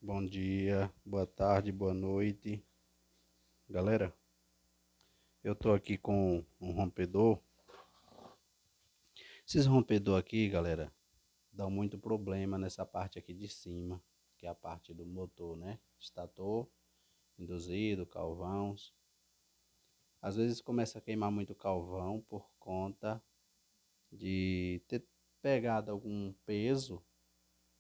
Bom dia, boa tarde, boa noite. Galera, eu tô aqui com um rompedor. Esses rompedor aqui, galera, dão muito problema nessa parte aqui de cima, que é a parte do motor, né? Estator, induzido, calvãos. Às vezes começa a queimar muito calvão por conta de ter pegado algum peso,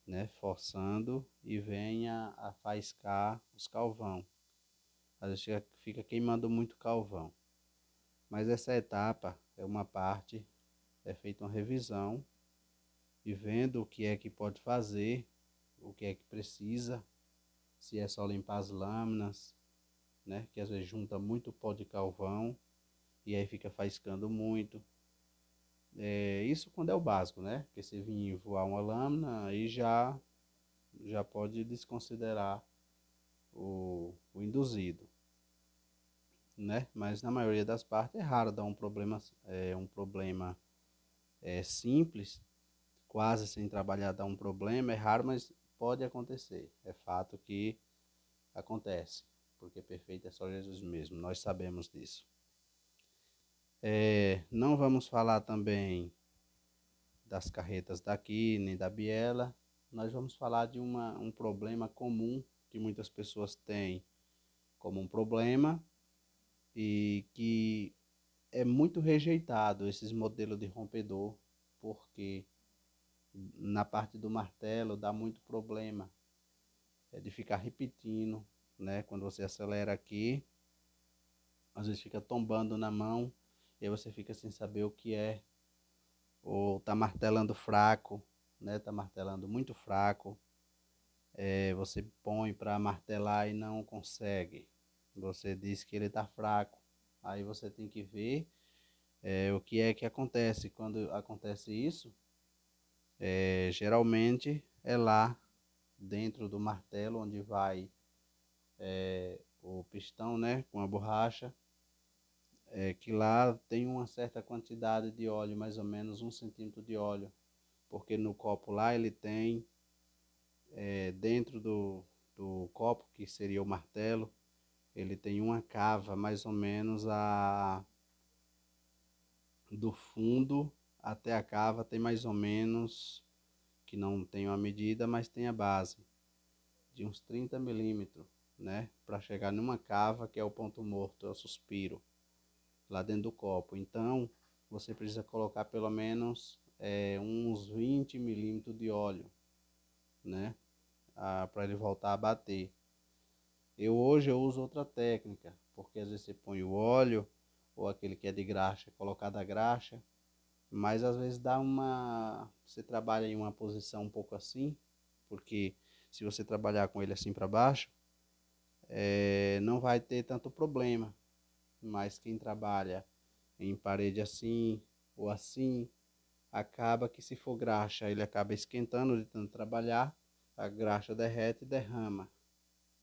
né? Forçando e venha a faiscar os calvão. Às vezes fica queimando muito calvão. Mas essa etapa é uma parte, é feita uma revisão e vendo o que é que pode fazer, o que é que precisa, se é só limpar as lâminas, né? Que às vezes junta muito pó de carvão e aí fica faiscando muito. Isso quando é o básico, né? Porque se vir voar uma lâmina, aí já pode desconsiderar o induzido, né? Mas na maioria das partes é raro dar um problema simples, quase sem trabalhar dá um problema, é raro, mas pode acontecer. É fato que acontece, porque perfeito é só Jesus mesmo, nós sabemos disso. Não vamos falar também das carretas daqui, nem da biela, nós vamos falar de um problema comum que muitas pessoas têm como um problema e que é muito rejeitado esses modelos de rompedor, porque na parte do martelo dá muito problema de ficar repetindo, né? Quando você acelera aqui, às vezes fica tombando na mão e aí você fica sem saber o que é, ou tá martelando fraco, né? Tá martelando muito fraco. Você põe para martelar e não consegue. Você diz que ele tá fraco. Aí você tem que ver o que é que acontece. Quando acontece isso, geralmente é lá dentro do martelo onde vai o pistão, né, com a borracha, que lá tem uma certa quantidade de óleo, mais ou menos 1 centímetro de óleo, porque no copo lá ele tem, dentro do copo, que seria o martelo, ele tem uma cava mais ou menos do fundo até a cava, tem mais ou menos, que não tem uma medida, mas tem a base, de uns 30 milímetros, né, para chegar numa cava que é o ponto morto, é o suspiro lá dentro do copo. Então, você precisa colocar pelo menos uns 20 milímetros de óleo, né? Para ele voltar a bater. Hoje eu uso outra técnica, porque às vezes você põe o óleo, ou aquele que é de graxa, colocar da graxa, mas às vezes dá uma. Você trabalha em uma posição um pouco assim, porque se você trabalhar com ele assim para baixo, não vai ter tanto problema. Mas quem trabalha em parede assim ou assim, acaba que se for graxa, ele acaba esquentando de tanto trabalhar, a graxa derrete e derrama.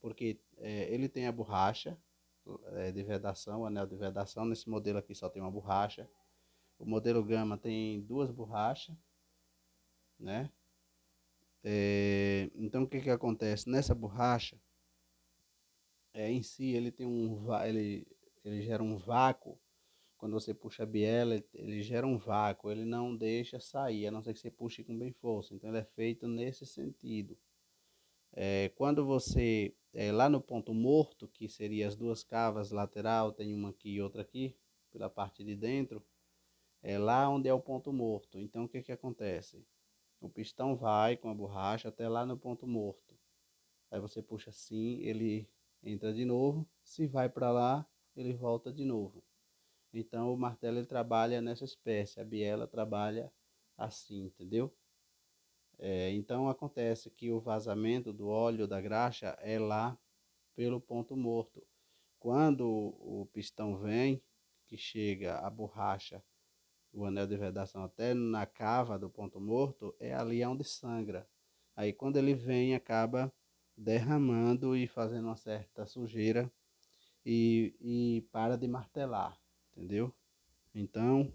Porque ele tem a borracha de vedação, o anel de vedação, nesse modelo aqui só tem uma borracha. O modelo Gama tem duas borrachas, né? Então o que que acontece? Nessa borracha, em si ele tem ele gera um vácuo. Quando você puxa a biela, ele gera um vácuo, ele não deixa sair, a não ser que você puxe com bem força. Então ele é feito nesse sentido. Quando você, lá no ponto morto, que seria as duas cavas lateral, tem uma aqui e outra aqui, pela parte de dentro, é lá onde é o ponto morto. Então o que que acontece? O pistão vai com a borracha até lá no ponto morto. Aí você puxa assim, ele entra de novo. Se vai para lá, ele volta de novo. Então o martelo ele trabalha nessa espécie, a biela trabalha assim, entendeu? Então acontece que o vazamento do óleo da graxa é lá pelo ponto morto. Quando o pistão vem, que chega a borracha, o anel de vedação até na cava do ponto morto, é ali onde sangra. Aí quando ele vem, acaba derramando e fazendo uma certa sujeira e para de martelar, entendeu? Então,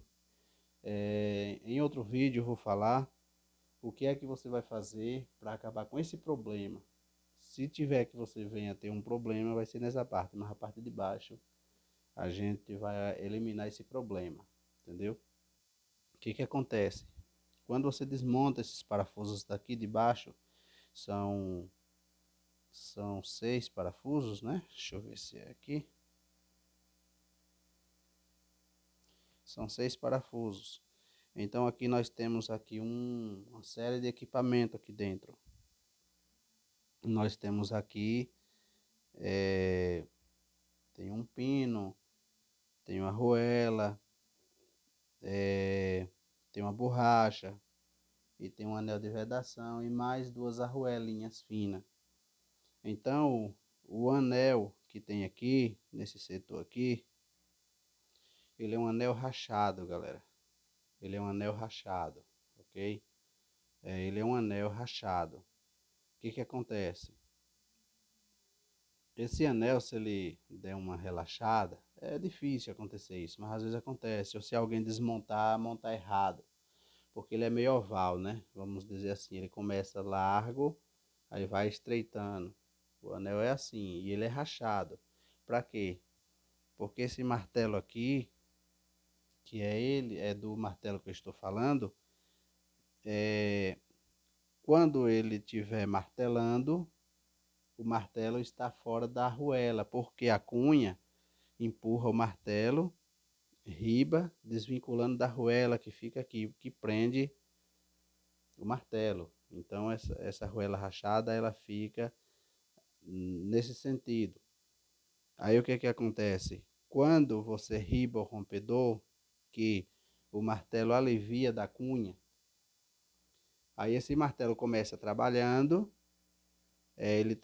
em outro vídeo eu vou falar o que é que você vai fazer para acabar com esse problema. Se tiver que você venha ter um problema, vai ser nessa parte, mas a parte de baixo a gente vai eliminar esse problema, entendeu? O que que acontece? Quando você desmonta esses parafusos daqui de baixo, são, são 6 parafusos, né? Deixa eu ver se é aqui. São 6 parafusos. Então aqui nós temos aqui uma série de equipamento aqui dentro. Nós temos aqui, tem um pino, tem uma arruela, tem uma borracha e tem um anel de vedação e mais 2 arruelinhas finas. Então o anel que tem aqui, nesse setor aqui, ele é um anel rachado, galera. Ele é um anel rachado, ok? Ele é um anel rachado. O que que acontece? Esse anel, se ele der uma relaxada, é difícil acontecer isso, mas às vezes acontece. Ou se alguém desmontar, montar errado, porque ele é meio oval, né? Vamos dizer assim, ele começa largo, aí vai estreitando. O anel é assim e ele é rachado. Para quê? Porque esse martelo aqui, que é ele, é do martelo que eu estou falando, quando ele estiver martelando, o martelo está fora da arruela, porque a cunha empurra o martelo, riba, desvinculando da arruela que fica aqui, que prende o martelo. Então essa arruela rachada, ela fica nesse sentido. Aí o que que acontece? Quando você riba o rompedor, que o martelo alivia da cunha, aí esse martelo começa trabalhando, ele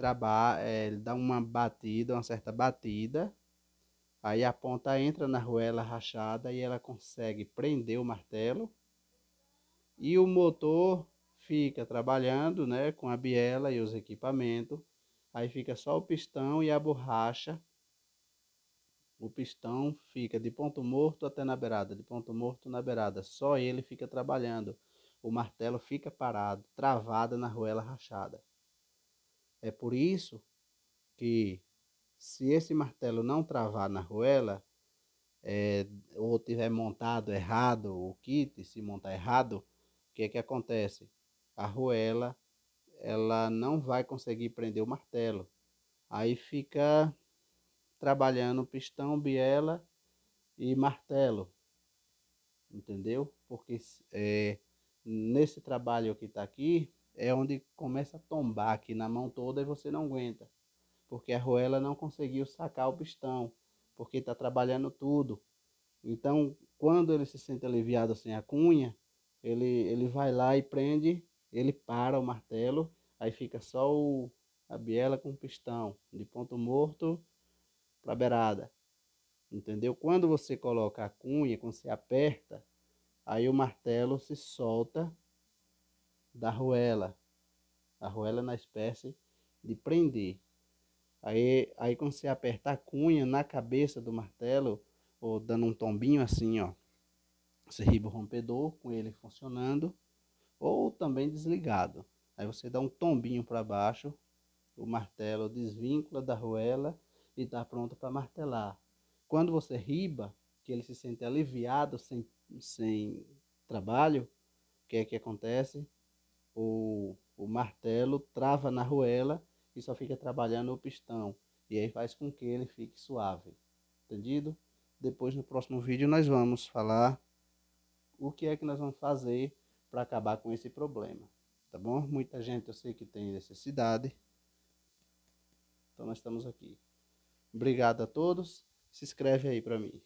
dá uma batida, uma certa batida. Aí a ponta entra na arruela rachada e ela consegue prender o martelo e o motor fica trabalhando, né, com a biela e os equipamentos. Aí fica só o pistão e a borracha. O pistão fica de ponto morto até na beirada, de ponto morto na beirada. Só ele fica trabalhando. O martelo fica parado, travado na arruela rachada. É por isso que, se esse martelo não travar na arruela, ou tiver montado errado o kit, se montar errado, o que é que acontece? A arruela, ela não vai conseguir prender o martelo. Aí fica trabalhando pistão, biela e martelo, entendeu? Porque nesse trabalho que está aqui, é onde começa a tombar aqui na mão toda e você não aguenta. Porque a arruela não conseguiu sacar o pistão, porque está trabalhando tudo. Então, quando ele se sente aliviado sem a cunha, ele vai lá e prende, ele para o martelo, aí fica só a biela com o pistão, de ponto morto para beirada, entendeu? Quando você coloca a cunha, quando você aperta, aí o martelo se solta da arruela, a arruela na espécie de prender. Aí quando você aperta a cunha na cabeça do martelo, ou dando um tombinho assim, ó, você riba o rompedor com ele funcionando ou também desligado. Aí você dá um tombinho para baixo, o martelo desvincula da arruela e está pronto para martelar. Quando você riba, que ele se sente aliviado sem trabalho, o que é que acontece? O martelo trava na arruela e só fica trabalhando o pistão. E aí faz com que ele fique suave. Entendido? Depois no próximo vídeo nós vamos falar o que é que nós vamos fazer para acabar com esse problema, tá bom? Muita gente eu sei que tem necessidade, então nós estamos aqui. Obrigado a todos, se inscreve aí para mim.